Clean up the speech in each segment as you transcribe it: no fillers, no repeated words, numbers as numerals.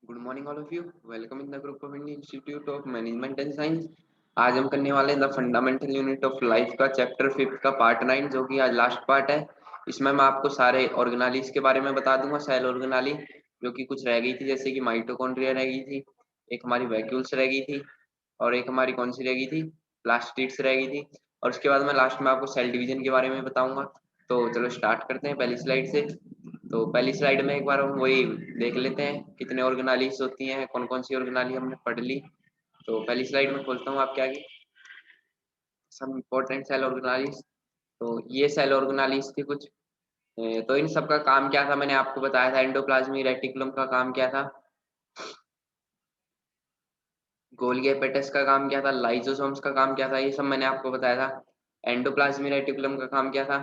Good morning all of you. Welcome in the group of Indian institute of management and science. आज हम करने वाले हैं the fundamental unit of life का chapter 5 का part 9, जो कि आज लास्ट पार्ट है। इसमें मैं आपको सारे ऑर्गेनालीज के बारे में बता दूंगा। सेल ऑर्गेनाली जो कि कुछ रह गई थी, जैसे कि माइटोकॉन्ड्रिया रह गई थी, एक हमारी वैक्यूल्स रह गई थी, और एक हमारी कौन सी रह गई थी, प्लास्टिड्स रह गई थी। और उसके बाद मैं लास्ट में आपको सेल डिवीजन के बारे में बताऊंगा। तो चलो स्टार्ट करते हैं पहली स्लाइड से। तो पहली स्लाइड में एक बार हम वही देख लेते हैं कितने ऑर्गेनालीज होती हैं, कौन कौन सी ऑर्गेनाली हमने पढ़ ली। तो पहली स्लाइड में खोलता हूँ आपके आगे सब इम्पोर्टेंट सेल ऑर्गेनालीज। तो ये सेल ऑर्गेनालीज थी कुछ। तो इन सब का काम क्या था मैंने आपको बताया था। एंडोप्लाज्मिक रेटिकुलम का काम क्या था, गोल्गी एपेटस का काम क्या था, लाइसोसोम्स का काम क्या था, ये सब मैंने आपको बताया था। एंडोप्लाज्मिक रेटिकुलम का काम क्या था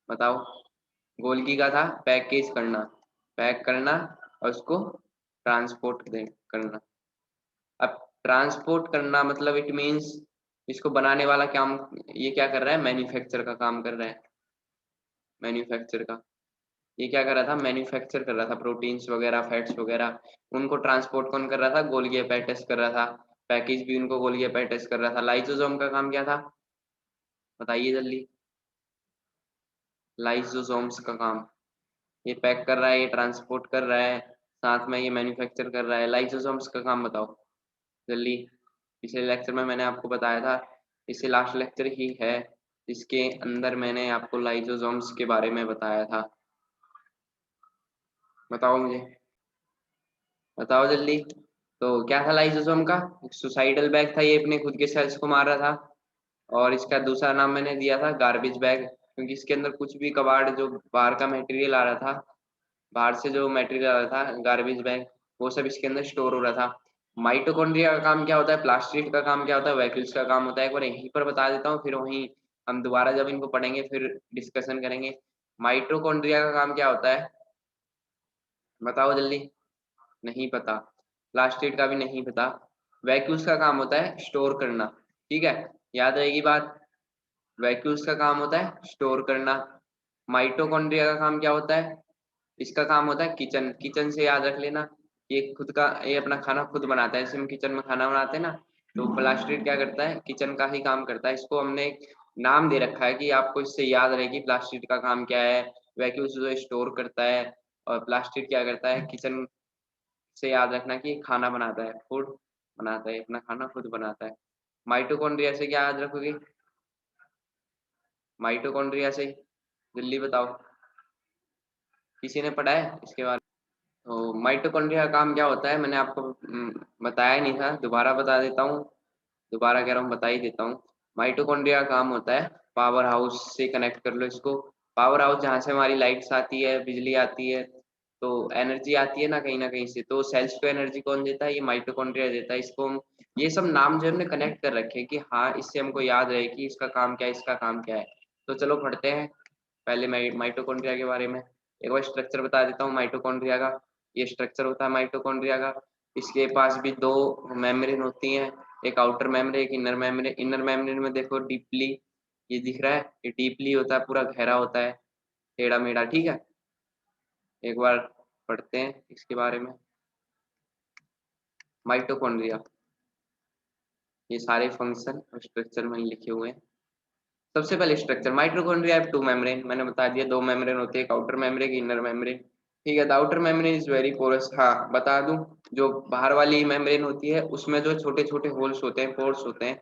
बताओ। गोल्गी का था पैकेज करना, पैक करना और उसको ट्रांसपोर्ट करना। अब ट्रांसपोर्ट करना मतलब इट मींस इसको बनाने वाला काम ये क्या कर रहा है, मैन्युफैक्चर का काम कर रहा है। मैन्युफैक्चर का ये क्या कर रहा था, मैन्युफैक्चर कर रहा था प्रोटीन्स वगैरह फैट्स वगैरह। उनको ट्रांसपोर्ट कौन कर रहा था, गोल्गी एपेटाइटिस कर रहा था। पैकेज भी उनको गोल्गी एपेटाइटिस कर रहा था। लाइसोसोम का काम क्या था बताइए जल्दी। लाइसोसोम्स का काम ये पैक कर रहा है, ये ट्रांसपोर्ट कर रहा है, साथ में ये मैन्युफैक्चर कर रहा है। लाइसोसोम्स का काम बताओ जल्दी। पिछले लेक्चर में मैंने आपको बताया था, इसे लास्ट लेक्चर ही है जिसके अंदर मैंने आपको लाइसोसोम्स के बारे में बताया था। बताओ मुझे, बताओ जल्दी। तो क्या था लाइसोसोम का, सुसाइडल बैग था, ये अपने खुद के सेल्स को मार रहा था। और इसका दूसरा नाम मैंने दिया था गार्बेज बैग, क्योंकि इसके अंदर कुछ भी कबाड़ जो बाहर का मटेरियल आ रहा था, बाहर से जो मटेरियल आ रहा था गार्बेज बैग, वो सब इसके अंदर स्टोर हो रहा था। माइटोकॉन्ड्रिया का काम क्या होता है, प्लास्टिड का काम क्या होता है, वैक्यूल्स का काम होता है। एक बार यहीं पर बता देता हूँ, फिर वहीं हम दोबारा जब इनको पढ़ेंगे फिर डिस्कशन करेंगे। माइटोकॉन्ड्रिया का काम क्या होता है बताओ जल्दी। नहीं पता, प्लास्टिड का भी नहीं पता। वैक्यूल्स का काम होता है स्टोर करना, ठीक है, याद रहेगी बात। वैक्यूल्स का काम होता है स्टोर करना। माइटोकॉन्ड्रिया का काम क्या होता है, इसका काम होता है किचन, किचन से याद रख लेना। ये खुद का, ये अपना खाना खुद बनाता है, जैसे हम किचन में खाना बनाते हैं ना, तो प्लास्टिड क्या करता है, किचन का ही काम करता है। इसको हमने एक नाम दे रखा है कि आपको इससे याद रहे कि प्लास्टिड का काम क्या है। वैक्यूल्स जो स्टोर करता है, और प्लास्टिड क्या करता है, किचन से याद रखना कि खाना बनाता है, फूड बनाता है, अपना खाना खुद बनाता है। माइटोकॉन्ड्रिया से क्या याद रखोगे, माइटोकॉन्ड्रिया से जल्दी बताओ, किसी ने पढ़ा है इसके बारे में। तो माइटोकॉन्ड्रिया का काम क्या होता है मैंने आपको बताया नहीं था, दोबारा बता देता हूँ। दोबारा कह रहा हूँ, बता ही देता हूँ। माइटोकॉन्ड्रिया का काम होता है, पावर हाउस से कनेक्ट कर लो इसको। पावर हाउस जहाँ से हमारी लाइट्स आती है, बिजली आती है, तो एनर्जी आती है ना कहीं से, तो सेल्स को एनर्जी कौन देता है, ये माइटोकॉन्ड्रिया देता है। इसको हम ये सब नाम जो हमने कनेक्ट कर रखे हैं कि हाँ इससे हमको याद रहे कि इसका काम क्या है, इसका काम क्या है। तो चलो पढ़ते हैं पहले माइटोकॉन्ड्रिया के बारे में। एक बार स्ट्रक्चर बता देता हूँ माइटोकॉन्ड्रिया का। ये स्ट्रक्चर होता है माइटोकॉन्ड्रिया का। इसके पास भी दो मेम्ब्रेन होती हैं, एक आउटर मेम्ब्रेन एक इनर मेम्ब्रेन। इनर मेम्ब्रेन में देखो डीपली, ये दिख रहा है, ये डीपली होता है, पूरा गहरा होता है, टेढ़ा मेढ़ा, ठीक है। एक बार पढ़ते हैं इसके बारे में। माइटोकॉन्ड्रिया, ये सारे फंक्शन और स्ट्रक्चर में लिखे हुए हैं। सबसे पहले structure, mitochondria have two membrane, मैंने बता दिया दो मेम्ब्रेन होते हैं, एक आउटर मेम्ब्रेन एक इनर मेम्ब्रेन, ठीक है। The outer membrane is very porous, हाँ बता दूं, जो बाहर वाली मेम्ब्रेन होती है उसमें जो छोटे छोटे होल्स होते हैं, पोर्स होते हैं,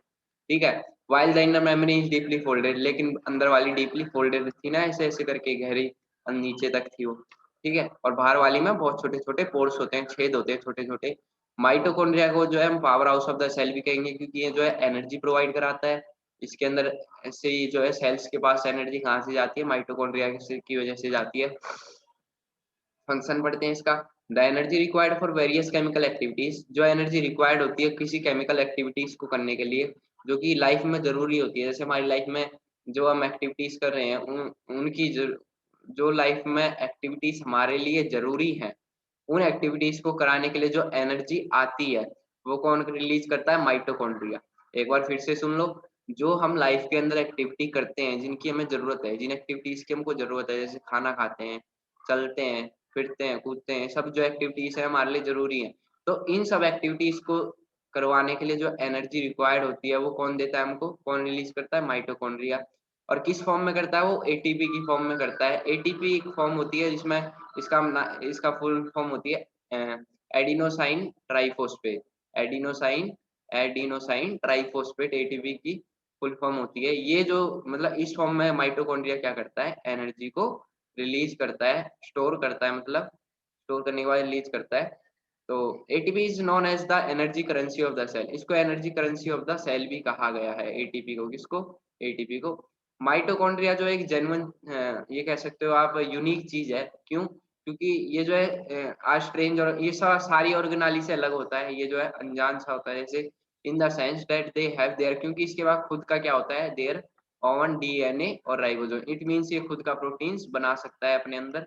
ठीक है। While the inner membrane is deeply folded, लेकिन अंदर वाली डीपली फोल्डेड थी ना, ऐसे ऐसे करके गहरी नीचे तक थी वो, ठीक है। और बाहर वाली में बहुत छोटे छोटे पोर्स होते हैं, छेद होते हैं छोटे छोटे। माइटोकॉन्ड्रिया को जो है हम powerhouse of the cell भी कहेंगे, क्योंकि ये जो है एनर्जी प्रोवाइड कराता है। इसके अंदर से ही जो है सेल्स के पास एनर्जी कहाँ से जाती है, माइटोकॉन्ड्रिया की वजह से जाती है। फंक्शन पढ़ते हैं इसका। The energy required for various chemical activities, जो एनर्जी रिक्वायर्ड होती है किसी केमिकल एक्टिविटीज को करने के लिए, जो कि लाइफ में जरूरी होती है। जैसे हमारी लाइफ में जो हम एक्टिविटीज कर रहे हैं उनकी जो लाइफ में एक्टिविटीज हमारे लिए जरूरी है, उन एक्टिविटीज को कराने के लिए जो एनर्जी आती है वो कौन रिलीज करता है, माइटोकॉन्ड्रिया। एक बार फिर से सुन लो, जो हम लाइफ के अंदर एक्टिविटी करते हैं जिनकी हमें जरूरत है, जिन एक्टिविटीज की हमको जरूरत है, जैसे खाना खाते हैं, चलते हैं, फिरते हैं, कूदते हैं, सब जो एक्टिविटीज है हमारे लिए जरूरी है। तो इन सब एक्टिविटीज को करवाने के लिए जो एनर्जी रिक्वायर्ड होती है वो कौन देता है हमको, कौन रिलीज करता है, माइटोकॉन्ड्रिया। और किस फॉर्म में करता है वो, एटीपी की फॉर्म में करता है। एटीपी एक फॉर्म होती है जिसमें इसका फुल फॉर्म होती है adenosine triphosphate. Adenosine adenosine triphosphate ATP की फुल फॉर्म होती है। ये जो मतलब इस फॉर्म में माइटोकॉन्ड्रिया क्या करता है, एनर्जी को रिलीज करता है, स्टोर करता है, मतलब स्टोर करने के बाद रिलीज करता है। तो ATP is known as the energy currency of the cell. इसको energy currency of the cell भी कहा गया है, एटीपी को। किसको, एटीपी को। माइटोकॉन्ड्रिया जो एक जेन्युइन, ये कह सकते हो आप, यूनिक चीज है। क्यों, क्योंकि ये जो है आज स्ट्रेंज और ये सब सारी ऑर्गेनाली से अलग होता है। ये जो है अनजान सा होता है, जैसे in the sense that they have their, क्योंकि इसके बाद खुद का क्या होता है, देयर ओवन डीएनए और राइबोसोम। इट मीन्स ये खुद का प्रोटीन्स बना सकता है अपने अंदर।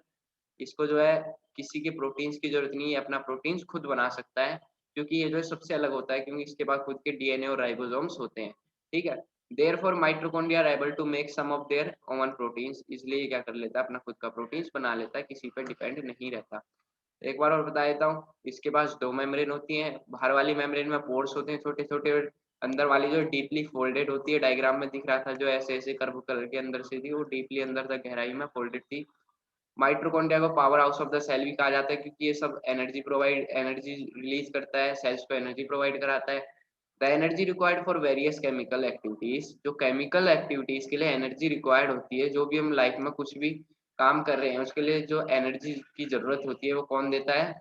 इसको जो है किसी के प्रोटीन्स की जरूरत नहीं है, अपना प्रोटीन्स खुद बना सकता है, क्योंकि ये जो है सबसे अलग होता है, क्योंकि इसके बाद खुद के डीएनए और राइबोसोम्स होते हैं। ठीक है, therefore mitochondria are able to make some of their own proteins. इसलिए ये क्या कर लेता है, अपना खुद का प्रोटीन्स बना लेता है, किसी पे डिपेंड नहीं रहता। एक बार और बता देता हूँ, इसके पास दो मेम्ब्रेन होती हैं। बाहर वाली मेम्ब्रेन में पोर्स होते हैं छोटे छोटे, अंदर वाली जो डीपली फोल्डेड होती है, डायग्राम में दिख रहा था जो ऐसे ऐसे कर्व कलर के अंदर से थी, वो डीपली अंदर तक गहराई में फोल्डेड थी। माइटोकॉन्ड्रिया को powerhouse of the cell भी कहा जाता है, क्योंकि ये सब एनर्जी रिलीज करता है, सेल्स को एनर्जी प्रोवाइड कराता है। The energy required for various chemical activities, जो केमिकल एक्टिविटीज के लिए एनर्जी रिक्वायर्ड होती है, जो भी हम लाइफ में कुछ भी काम कर रहे हैं उसके लिए जो एनर्जी की जरूरत होती है वो कौन देता है,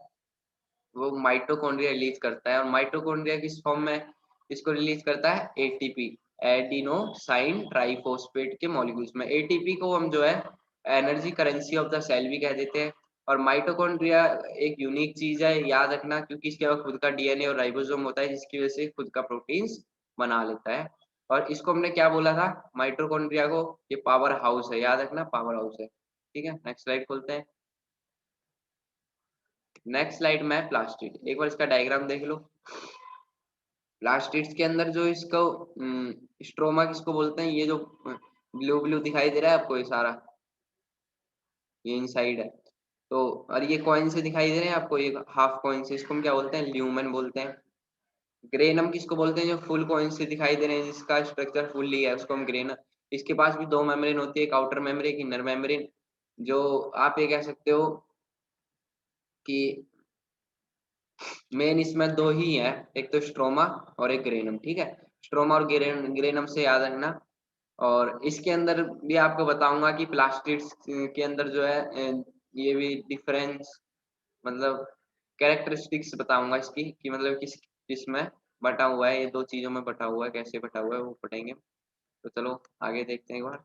वो माइटोकॉन्ड्रिया रिलीज करता है। और माइटोकॉन्ड्रिया किस फॉर्म में इसको रिलीज करता है, एटीपी, एडिनोसाइन ट्राइफॉस्फेट के मॉलिक्यूल्स में। एटीपी को हम जो है energy currency of the cell भी कह देते हैं। और माइटोकॉन्ड्रिया एक यूनिक चीज है, याद रखना, क्योंकि इसके पास खुद का डीएनए और राइबोसोम होता है, जिसकी वजह से खुद का प्रोटीन्स बना लेता है। और इसको हमने क्या बोला था, माइटोकॉन्ड्रिया को, ये पावर हाउस है, याद रखना, पावर हाउस है। ठीक है, नेक्स्ट स्लाइड खोलते हैं। नेक्स्ट स्लाइड में प्लास्टिड, एक बार इसका डायग्राम देख लो। प्लास्टिड्स के अंदर जो इसको स्ट्रोमा किसको बोलते हैं, ये जो ब्लू ब्लू दिखाई दे रहा है आपको, ये सारा ये इनसाइड है। तो और ये कॉइन से दिखाई दे रहे हैं आपको, ये हाफ कॉइन से, इसको हम क्या बोलते हैं, ल्यूमेन बोलते हैं। ग्रेनम किसको बोलते हैं, जो फुल कॉइन से दिखाई दे रहे हैं, जिसका स्ट्रक्चर फुल्ली है, उसको हम ग्रेनम। इसके पास भी दो मेम्ब्रेन होती है, एक आउटर मेम्ब्रेन, एक इनर मेम्ब्रेन। जो आप ये कह सकते हो कि मेन इसमें दो ही है, एक तो स्ट्रोमा और एक ग्रेनम। ठीक है, स्ट्रोमा और ग्रेनम से याद रखना। और इसके अंदर भी आपको बताऊंगा कि प्लास्टिड्स के अंदर जो है ये भी डिफरेंस, मतलब कैरेक्टरिस्टिक्स बताऊंगा इसकी, कि मतलब किस किस में बटा हुआ है, ये दो चीजों में बटा हुआ है, कैसे बटा हुआ है वो पढ़ेंगे। तो चलो आगे देखते हैं एक बार।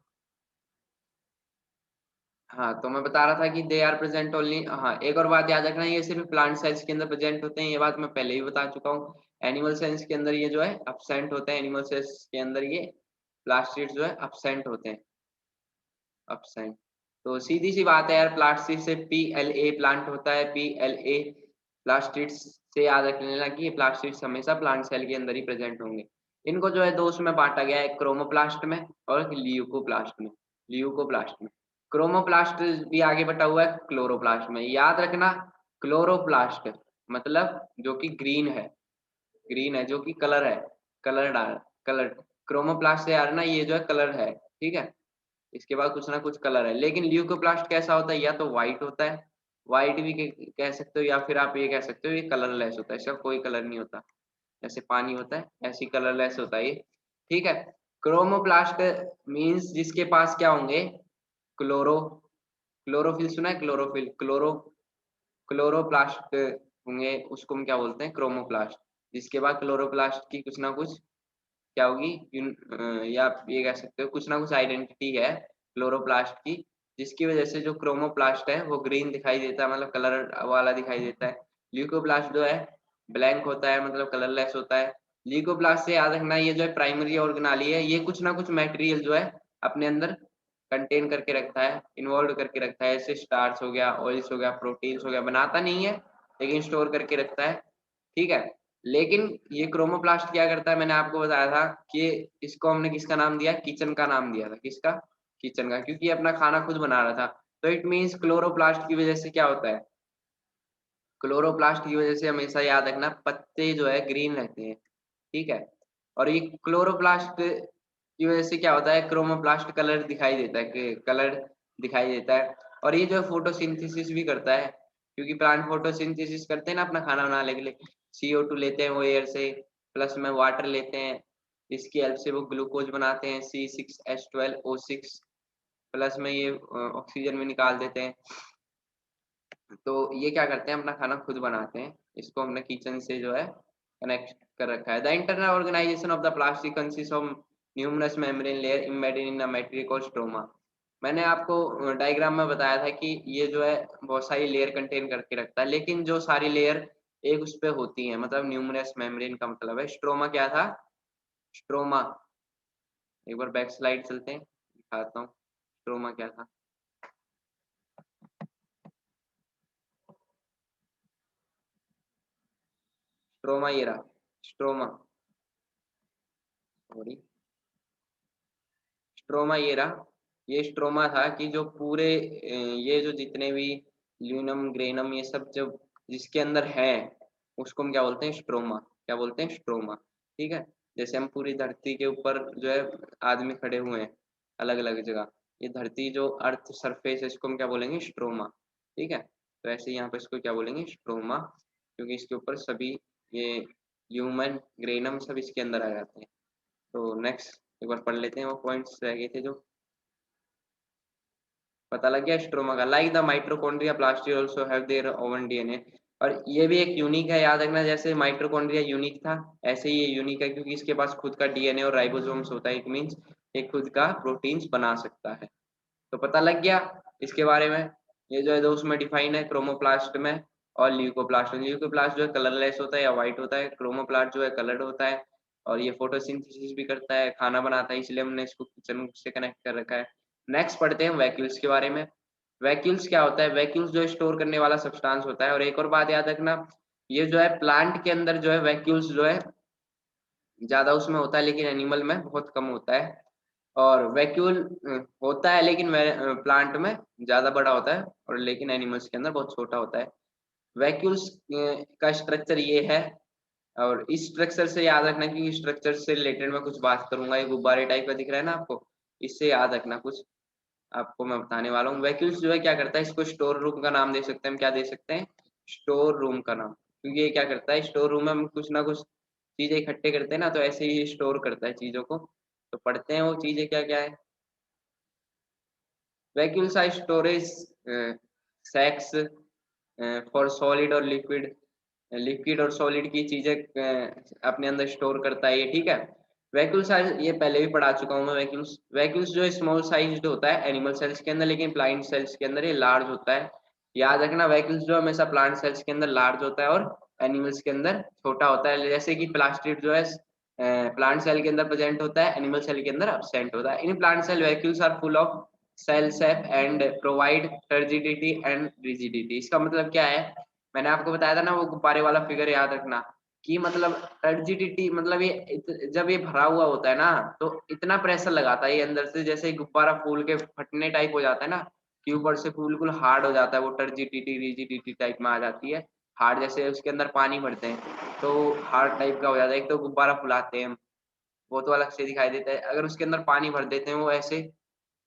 हाँ, तो मैं बता रहा था कि दे आर प्रेजेंट ओनली, हाँ एक और बात याद रखना, ये सिर्फ प्लांट सेल्स के अंदर प्रेजेंट होते हैं, ये बात मैं पहले ही बता चुका हूँ। एनिमल सेल्स के अंदर ये जो है अब्सेंट होते हैं, एनिमल सेल्स के अंदर ये प्लास्टिड्स जो है अब्सेंट होते हैं, अब्सेंट। तो सीधी सी बात है यार, प्लास्टिड से PLA प्लांट होता है, PLA प्लास्टिड्स से याद रख लेना कि ये प्लास्टिड्स हमेशा प्लांट सेल के अंदर ही प्रेजेंट होंगे। इनको जो है दो उसमें बांटा गया है, क्रोमोप्लास्ट में और ल्यूकोप्लास्ट में। ल्यूकोप्लास्ट में, क्रोमोप्लास्ट भी आगे बटा हुआ है क्लोरोप्लास्ट में, याद रखना। क्लोरोप्लास्ट मतलब जो कि ग्रीन है, ग्रीन है जो कि कलर है, कलर डाल, कलर। क्रोमोप्लास्ट से यार ना ये जो है कलर है, ठीक है, इसके बाद कुछ ना कुछ कलर है। लेकिन ल्यूकोप्लास्ट कैसा होता है, या तो व्हाइट होता है, व्हाइट भी कह सकते हो, या फिर आप ये कह सकते हो ये कलरलेस होता है, इसका कोई कलर नहीं होता, जैसे पानी होता है ऐसे कलरलेस होता है ये। ठीक है, क्रोमोप्लास्ट मींस जिसके पास क्या होंगे, क्लोरो, क्लोरोफिल सुना है, क्लोरोफिल, क्लोरोप्लास्ट होंगे, उसको हम क्या बोलते हैं, क्रोमोप्लास्ट। जिसके बाद क्लोरोप्लास्ट की कुछ ना कुछ क्या होगी, या आप ये कह सकते हो कुछ ना कुछ आइडेंटिटी है क्लोरोप्लास्ट की, जिसकी वजह से जो क्रोमोप्लास्ट है वो ग्रीन दिखाई देता है, मतलब कलर वाला दिखाई देता है। ल्यूकोप्लास्ट जो है ब्लैंक होता है, मतलब कलरलेस होता है। ल्यूकोप्लास्ट से याद रखना, ये जो है प्राइमरी ऑर्गेनाली है, ये कुछ ना कुछ मटेरियल जो है अपने अंदर कंटेन करके रखता है, इन्वॉल्व करके रखता है, जैसे स्टार्च हो गया, ऑयल्स हो गया, प्रोटीन्स हो गया, बनाता नहीं है लेकिन स्टोर करके रखता है। ठीक है, लेकिन ये क्रोमोप्लास्ट क्या करता है, मैंने आपको बताया था कि इसको हमने किसका नाम दिया, किचन का नाम दिया था, किसका, किचन का, क्योंकि ये अपना खाना खुद बना रहा था। तो इट मीन्स क्लोरोप्लास्ट की वजह से क्या होता है, क्लोरोप्लास्ट की वजह से हमेशा याद रखना पत्ते जो है ग्रीन रहते हैं, ठीक है। और ये क्लोरोप्लास्ट की वजह से क्या होता है, क्रोमोप्लास्ट कलर दिखाई देता है, कि कलर दिखाई देता है। और ये जो है फोटोसिंथेसिस भी करता है, क्योंकि प्लांट फोटोसिंथेसिस करते हैं ना अपना खाना बनाने के लिए, CO2 लेते हैं वो एयर से, प्लस में वाटर लेते हैं, इसकी हेल्प से वो ग्लूकोज बनाते हैं C6H12O6, प्लस में ये ऑक्सीजन भी निकाल देते हैं। तो ये क्या करते हैं, अपना खाना खुद बनाते हैं, इसको हमने किचन से जो है कनेक्ट कर रखा है। The internal organisation of the plastic consist of numerous membrane layer embedded in the matrix और स्ट्रोमा। मैंने आपको डायग्राम में बताया था कि ये जो है बहुत सारी लेयर कंटेन करके रखता है, लेकिन जो सारी लेयर एक उस पे होती है, मतलब न्यूमरस मेम्ब्रेन का मतलब है। स्ट्रोमा क्या था, स्ट्रोमा, एक बार बैक स्लाइड चलते हैं, दिखाता हूँ स्ट्रोमा क्या था। स्ट्रोमा ये रहा, स्ट्रोमा, सॉरी, स्ट्रोमा ये रहा। ये स्ट्रोमा था कि जो पूरे ये जो जितने भी ल्यूनम ग्रेनम ये सब जो जिसके अंदर है, उसको हम क्या बोलते हैं, स्ट्रोमा, क्या बोलते हैं, स्ट्रोमा, ठीक है। जैसे हम पूरी धरती के ऊपर जो है आदमी खड़े हुए हैं अलग अलग जगह, ये धरती जो अर्थ सरफेस है इसको हम क्या बोलेंगे, स्ट्रोमा, ठीक है। तो ऐसे यहाँ पे इसको क्या बोलेंगे, स्ट्रोमा, क्योंकि इसके ऊपर सभी ये ह्यूमन ग्रेनम सब इसके अंदर आ जाते हैं। तो नेक्स्ट एक बार पढ़ लेते हैं, वो पॉइंट्स रह गए थे जो, पता लग गया स्ट्रोमा का। Like the mitochondria plastid also have their own DNA। और ये भी एक यूनिक है, याद रखना, जैसे माइटोकॉन्ड्रिया यूनिक था ऐसे ही ये यूनिक है, क्योंकि इसके पास खुद का DNA और राइबोसोम्स होता है। इट मीन्स ये खुद का प्रोटीन्स बना सकता है। तो पता लग गया इसके बारे में। ये जो है दो उसमें डिफाइन है, क्रोमोप्लास्ट में और ल्यूकोप्लास्ट में। ल्यूकोप्लास्ट जो है कलरलेस होता है या व्हाइट होता है, क्रोमोप्लास्ट जो है कलर्ड होता है, और ये फोटोसिंथेसिस भी करता है, खाना बनाता है, इसलिए हमने इसको किचन से कनेक्ट कर रखा है। नेक्स्ट पढ़ते हैं वैक्यूल्स के बारे में। वैक्यूल्स क्या होता है, वैक्यूल्स जो स्टोर करने वाला सब्सटेंस होता है। और एक और बात याद रखना, ये जो है प्लांट के अंदर जो है वैक्यूल्स जो है ज्यादा उसमें होता है, लेकिन एनिमल में बहुत कम होता है। और वैक्यूल होता है लेकिन प्लांट में ज्यादा बड़ा होता है, और लेकिन एनिमल्स के अंदर बहुत छोटा होता है। वैक्यूल्स का स्ट्रक्चर ये है, और इस स्ट्रक्चर से याद रखना, कि स्ट्रक्चर से रिलेटेड मैं कुछ बात करूंगा। ये गुब्बारे टाइप का दिख रहा है ना आपको, इससे याद रखना कुछ आपको मैं बताने वाला हूँ। वैक्यूल्स जो है क्या करता है, इसको स्टोर रूम का नाम दे सकते हैं हम, क्या दे सकते हैं, स्टोर रूम का नाम, क्योंकि ये क्या करता है, स्टोर रूम में हम कुछ ना कुछ चीजें इकट्ठे करते हैं ना, तो ऐसे ही स्टोर करता है चीजों को। तो पढ़ते हैं वो चीजें क्या क्या है। Vacuoles are storage sacs for solid और लिक्विड, लिक्विड और सॉलिड की चीजें अपने अंदर स्टोर करता है ये, ठीक है। वैक्यूल्स आर, ये पहले भी पढ़ा चुका हूँ मैं। वैक्यूल्स वैक्यूल्स जो स्मॉल साइज्ड होता है एनिमल सेल्स के अंदर, लेकिन प्लांट सेल्स के अंदर ये लार्ज होता है। याद रखना वैक्यूल्स जो हमेशा प्लांट सेल्स के अंदर लार्ज होता है और एनिमल्स के अंदर छोटा होता है। जैसे कि प्लास्टिड जो है प्लांट सेल के अंदर प्रेजेंट होता है, एनिमल सेल के अंदर एब्सेंट होता है। In plant cell vacuoles are full of cell sap and provide turgidity and rigidity. इसका मतलब क्या है, मैंने आपको बताया था ना वो गुब्बारे वाला फिगर, याद रखना कि मतलब टर्जिडिटी मतलब ये जब ये भरा हुआ होता है ना, तो इतना प्रेशर लगाता है ये अंदर से, जैसे गुब्बारा फूल के फटने टाइप हो जाता है ना, कि ऊपर से बिल्कुल हार्ड हो जाता है, वो टर्जिडिटी रिजिडिटी टाइप में आ जाती है। हार्ड जैसे उसके अंदर पानी भरते हैं तो हार्ड टाइप का हो जाता है। एक तो गुब्बारा फुलाते हैं हम, वो तो अलग से दिखाई देता है, अगर उसके अंदर पानी भर देते हैं वो ऐसे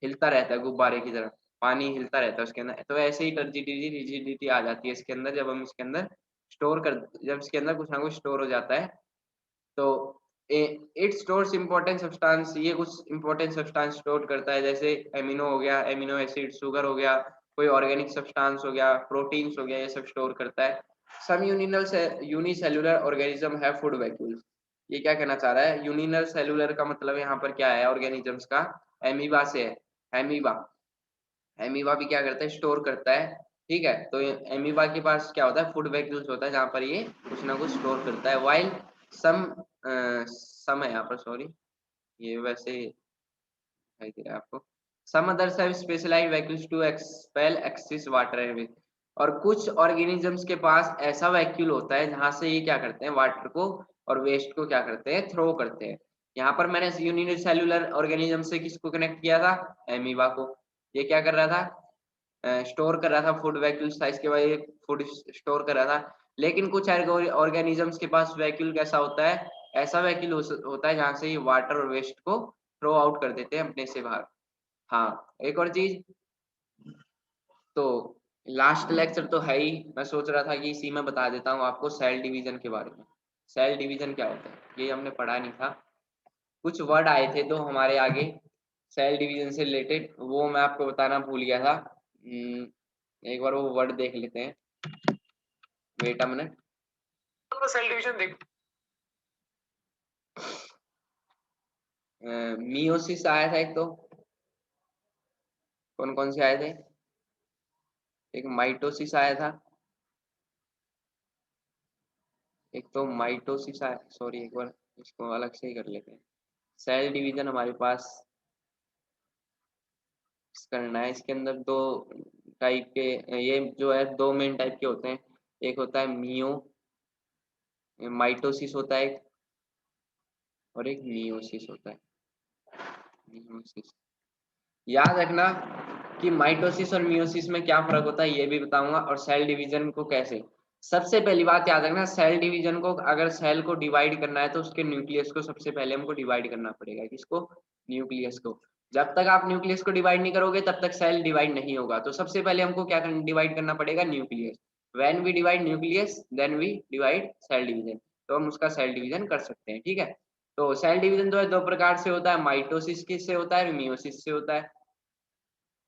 हिलता रहता है गुब्बारे की तरह, पानी हिलता रहता है उसके अंदर। तो ऐसे ही टर्जिडिटी रिजिडिटी आ जाती है इसके अंदर, जब हम इसके अंदर स्टोर कर, जब इसके अंदर कुछ ना कुछ स्टोर हो जाता है। तो इट स्टोर्स इम्पोर्टेंट सब्सटेंस, ये कुछ इम्पोर्टेंट सब्सटेंस स्टोर करता है, जैसे एमिनो हो गया, एमिनो एसिड, शुगर हो गया, कोई ऑर्गेनिक सब्सटेंस हो गया, प्रोटीन्स हो गया, ये सब स्टोर करता है। सम यूनिसेलुलर ऑर्गेनिज्म है फूड वैक्यूल्स। ये क्या कहना चाह रहा है, यूनिनल सेलुलर का मतलब यहाँ पर क्या है, ऑर्गेनिजम्स का, एमीबा से है। एमीबा, एमीबा भी क्या करता है, स्टोर करता है, ठीक है। तो एमीबा के पास क्या होता है, फूड वैक्यूल्स होता है, जहाँ पर ये कुछ ना कुछ स्टोर करता है। वाइल सम सम है यहाँ पर, सॉरी, ये वैसे दिखाई दे रहा है आपको। Some others have specialised vacuoles to expel excess water and. और कुछ ऑर्गेनिजम्स के पास ऐसा वैक्यूल होता है जहां से ये क्या करते हैं, वाटर को और वेस्ट को क्या करते हैं, थ्रो करते हैं। यहाँ पर मैंने यूनिसेल्युलर ऑर्गेनिज्म से किसको कनेक्ट किया था, एमीबा को। ये क्या कर रहा था, स्टोर कर रहा था, फूड वैक्यूल्स था, इसके बाद ये फूड स्टोर कर रहा था। लेकिन कुछ ऑर्गेनिजम्स के पास वैक्यूल कैसा होता है, ऐसा वैक्यूल होता है जहाँ से ये वाटर और वेस्ट को थ्रो आउट कर देते हैं अपने से बाहर। हाँ, एक और चीज, तो लास्ट लेक्चर तो है ही, मैं सोच रहा था कि इसी में बता देता हूँ आपको सेल डिवीजन के बारे में। सेल डिवीजन क्या होता है ये हमने पढ़ा नहीं था, कुछ वर्ड आए थे तो हमारे आगे सेल डिवीजन से रिलेटेड, वो मैं आपको बताना भूल गया था। एक बार वो वर्ड देख लेते हैं, wait a minute. Cell division देख, मियोसिस आया था एक, तो कौन कौन से आए थे, एक माइटोसिस आया था, एक तो माइटोसिस आया, सॉरी एक बार इसको अलग से ही कर लेते हैं। सेल डिवीजन हमारे पास करना है, इसके अंदर दो टाइप के, ये जो है दो मेन टाइप के होते हैं, एक होता है माइटोसिस होता है एक, और एक मियोसिस होता है। मियोसिस, याद रखना कि माइटोसिस और मियोसिस में क्या फर्क होता है ये भी बताऊंगा, और सेल डिवीजन को कैसे। सबसे पहली बात याद रखना, सेल डिवीजन को अगर सेल को डिवाइड करना है तो उसके न्यूक्लियस को सबसे पहले हमको डिवाइड करना पड़ेगा। किसको? न्यूक्लियस को। जब तक आप न्यूक्लियस को डिवाइड नहीं करोगे तब तक सेल डिवाइड नहीं होगा। तो सबसे पहले हमको क्या डिवाइड करना पड़ेगा? Nucleus. When we divide nucleus then we divide cell division, तो हम उसका सेल डिवीजन कर सकते हैं। ठीक है, तो सेल डिवीजन जो है दो प्रकार से होता है, माइटोसिस से होता है और मियोसिस से होता है।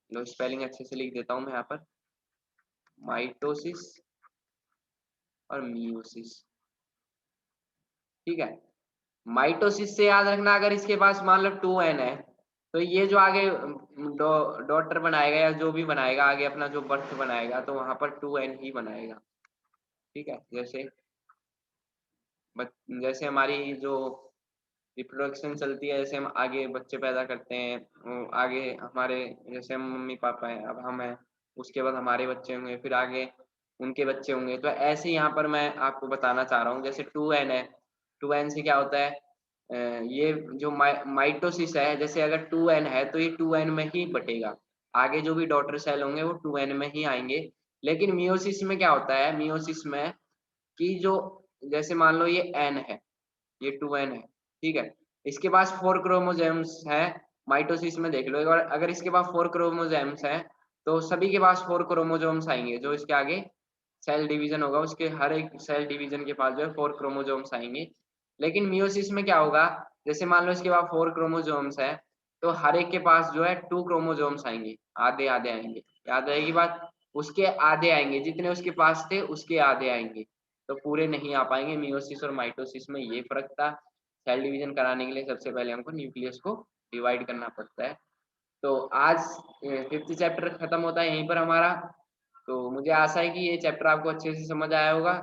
लो स्पेलिंग अच्छे से लिख देता हूँ मैं यहाँ पर, माइटोसिस और मियोसिस। ठीक है, माइटोसिस से याद रखना, अगर इसके पास मान लो 2n है तो ये जो आगे डॉटर बनाएगा या जो भी बनाएगा आगे अपना जो बर्थ बनाएगा तो वहां पर 2n ही बनाएगा। ठीक है, जैसे हमारी जो रिप्रोडक्शन चलती है, जैसे हम आगे बच्चे पैदा करते हैं, आगे हमारे जैसे हम मम्मी पापा हैं, अब हम हैं, उसके बाद हमारे बच्चे होंगे, फिर आगे उनके बच्चे होंगे। तो ऐसे यहाँ पर मैं आपको बताना चाह रहा हूँ, जैसे 2n है, 2n से क्या होता है, ये जो माइटोसिस है, जैसे अगर 2n है तो ये 2n में ही बटेगा, आगे जो भी डॉटर सेल होंगे वो 2n में ही आएंगे। लेकिन मियोसिस में क्या होता है, मियोसिस में कि जो जैसे मान लो ये n है, ये 2n है, ठीक है, इसके पास 4 क्रोमोसोम्स है। माइटोसिस में देख लो एक बार, अगर इसके पास 4 क्रोमोसोम्स है तो सभी के पास 4 क्रोमोसोम्स आएंगे, जो इसके आगे सेल डिवीजन होगा उसके हर एक सेल डिवीजन के पास जो है 4 क्रोमोसोम्स आएंगे। लेकिन मियोसिस में क्या होगा, जैसे मान लो इसके पास 4 क्रोमोसोम्स है तो हर एक के पास जो है 2 क्रोमोसोम्स आएंगे, आधे आधे आएंगे, याद रहेगी बात, उसके आधे आएंगे, जितने उसके पास थे उसके आधे आएंगे, तो पूरे नहीं आ पाएंगे। मियोसिस और माइटोसिस में ये फर्क था। सेल डिवीजन कराने के लिए सबसे पहले हमको न्यूक्लियस को डिवाइड करना पड़ता है। तो आज 5th चैप्टर खत्म होता है यहीं पर हमारा। तो मुझे आशा है कि ये चैप्टर आपको अच्छे से समझ आया होगा।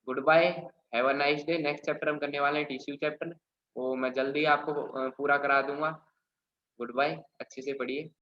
Goodbye, have a nice day. Next chapter हम करने वाले हैं टिश्यू चैप्टर, वो मैं जल्दी आपको पूरा करा दूंगा। गुड बाय, अच्छे से पढ़िए।